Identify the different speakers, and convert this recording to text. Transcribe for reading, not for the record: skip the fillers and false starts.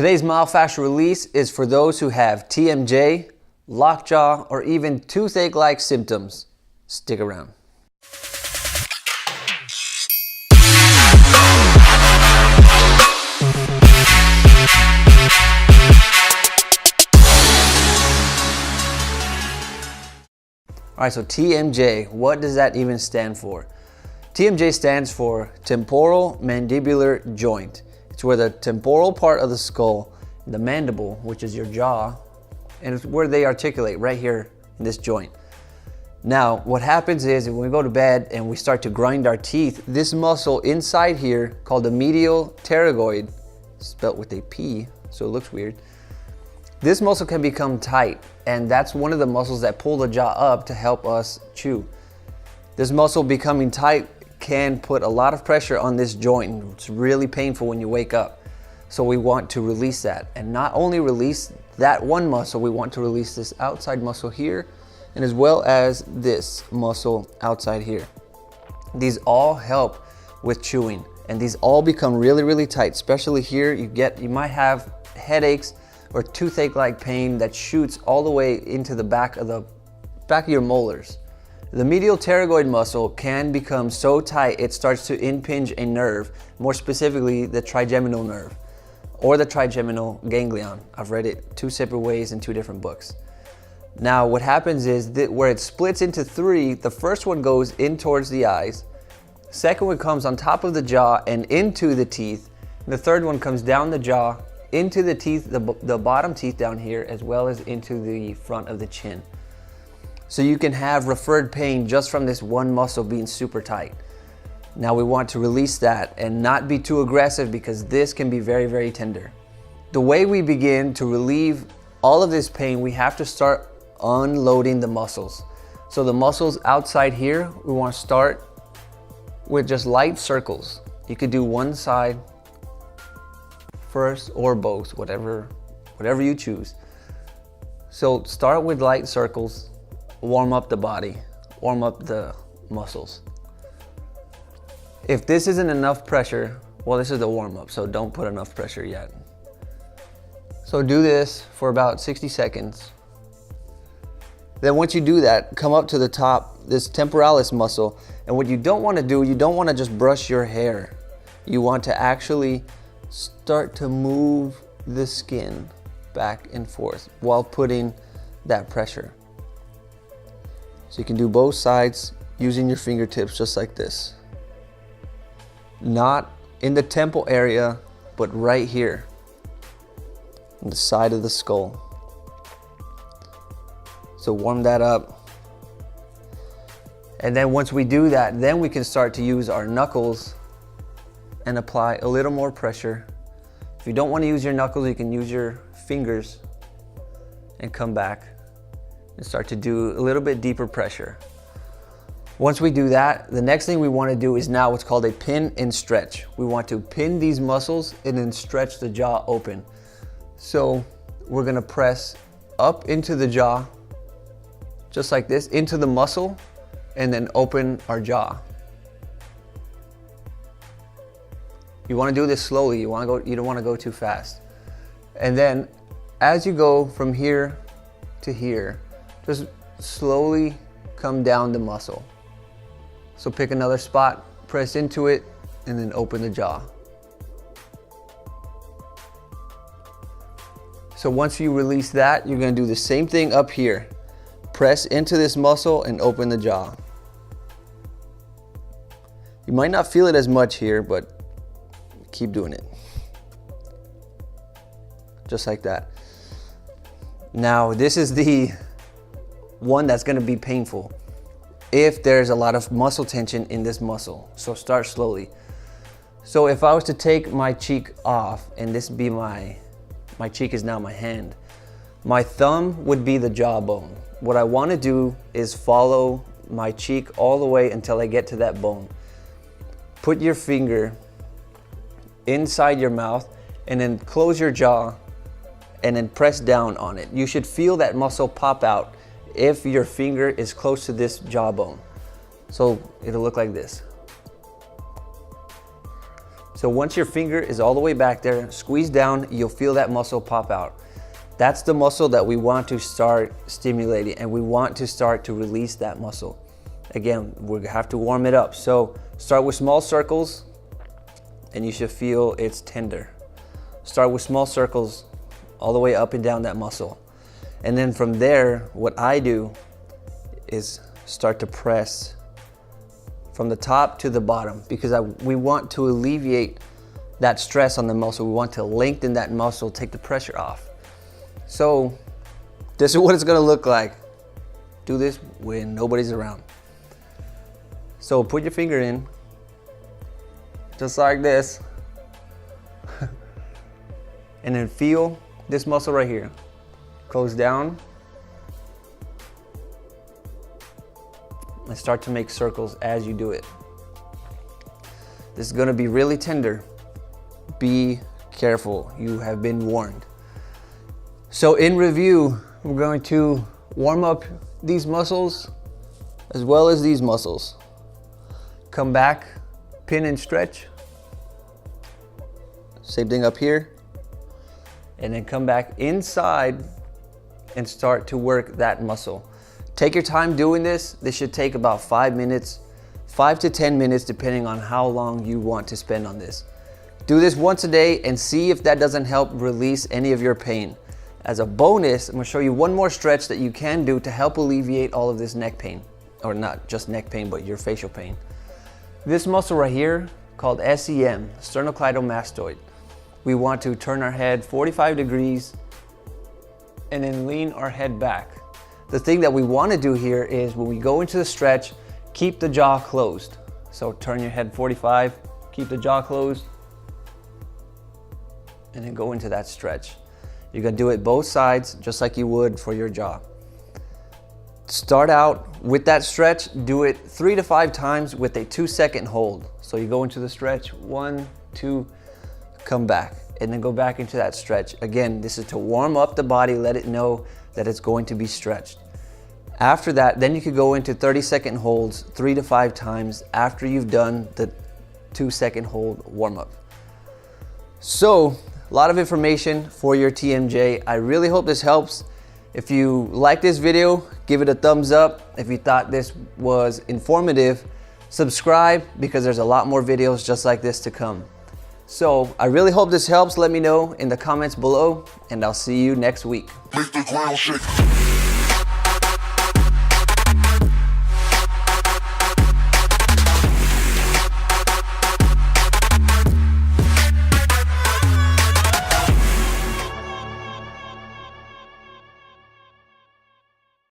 Speaker 1: Today's myofascial release is for those who have TMJ, lockjaw, or even toothache-like symptoms. Stick around. All right, so TMJ, what does that even stand for? TMJ stands for temporal mandibular joint. It's where the temporal part of the skull, the mandible, which is your jaw, and it's where they articulate right here in this joint. Now, what happens is when we go to bed and we start to grind our teeth, this muscle inside here called the medial pterygoid, spelled with a P, so it looks weird. This muscle can become tight, and that's one of the muscles that pull the jaw up to help us chew. This muscle becoming tight can put a lot of pressure on this joint. It's really painful when you wake up. So we want to release that, and not only release that one muscle, we want to release this outside muscle here, and as well as this muscle outside here. These all help with chewing, and these all become really, really tight, especially here. You might have headaches or toothache-like pain that shoots all the way into the back of your molars. The medial pterygoid muscle can become so tight it starts to impinge a nerve, more specifically the trigeminal nerve or the trigeminal ganglion. I've read it two separate ways in two different books. Now what happens is that where it splits into three, the first one goes in towards the eyes, second one comes on top of the jaw and into the teeth, and the third one comes down the jaw into the teeth, the bottom teeth down here, as well as into the front of the chin. So you can have referred pain just from this one muscle being super tight. Now we want to release that and not be too aggressive because this can be very, very tender. The way we begin to relieve all of this pain, we have to start unloading the muscles. So the muscles outside here, we want to start with just light circles. You could do one side first or both, whatever you choose. So start with light circles. Warm up the body, warm up the muscles. If this isn't enough pressure, well, this is the warm up, so don't put enough pressure yet. So do this for about 60 seconds. Then once you do that, come up to the top, this temporalis muscle, and what you don't want to do, you don't want to just brush your hair. You want to actually start to move the skin back and forth while putting that pressure. So you can do both sides using your fingertips just like this. Not in the temple area, but right here on the side of the skull. So warm that up. And then once we do that, then we can start to use our knuckles and apply a little more pressure. If you don't want to use your knuckles, you can use your fingers and come back and start to do a little bit deeper pressure. Once we do that, the next thing we want to do is now what's called a pin and stretch. We want to pin these muscles and then stretch the jaw open. So we're going to press up into the jaw, just like this, into the muscle, and then open our jaw. You want to do this slowly. You don't want to go too fast. And then as you go from here to here, just slowly come down the muscle. So pick another spot, press into it, and then open the jaw. So once you release that, you're going to do the same thing up here. Press into this muscle and open the jaw. You might not feel it as much here, but keep doing it. Just like that. Now, this is the one that's going to be painful if there's a lot of muscle tension in this muscle. So start slowly. So if I was to take my cheek off, and this be my cheek is now my hand, my thumb would be the jawbone. What I want to do is follow my cheek all the way until I get to that bone. Put your finger inside your mouth and then close your jaw and then press down on it. You should feel that muscle pop out if your finger is close to this jawbone. So it'll look like this. So once your finger is all the way back there, squeeze down, you'll feel that muscle pop out. That's the muscle that we want to start stimulating, and we want to start to release that muscle. Again, we have to warm it up. So start with small circles and you should feel it's tender. Start with small circles all the way up and down that muscle. And then from there, what I do is start to press from the top to the bottom, because we want to alleviate that stress on the muscle. We want to lengthen that muscle, take the pressure off. So this is what it's gonna look like. Do this when nobody's around. So put your finger in, just like this. And then feel this muscle right here. Close down. And start to make circles as you do it. This is gonna be really tender. Be careful, you have been warned. So in review, we're going to warm up these muscles as well as these muscles. Come back, pin and stretch. Same thing up here. And then come back inside and start to work that muscle. Take your time doing this. This should take about 5 minutes, 5 to 10 minutes, depending on how long you want to spend on this. Do this once a day and see if that doesn't help release any of your pain. As a bonus, I'm gonna show you one more stretch that you can do to help alleviate all of this neck pain, or not just neck pain, but your facial pain. This muscle right here, called SEM, sternocleidomastoid. We want to turn our head 45 degrees and then lean our head back. The thing that we want to do here is when we go into the stretch, keep the jaw closed. So turn your head 45, keep the jaw closed, and then go into that stretch. You're gonna do it both sides, just like you would for your jaw. Start out with that stretch, do it 3 to 5 times with a 2-second hold. So you go into the stretch, 1, 2, come back, and then go back into that stretch. Again, this is to warm up the body, let it know that it's going to be stretched. After that, then you could go into 30-second holds 3 to 5 times after you've done the 2-second hold warm up. So, a lot of information for your TMJ. I really hope this helps. If you like this video, give it a thumbs up. If you thought this was informative, subscribe, because there's a lot more videos just like this to come. So I really hope this helps. Let me know in the comments below, and I'll see you next week.
Speaker 2: Make the ground shake.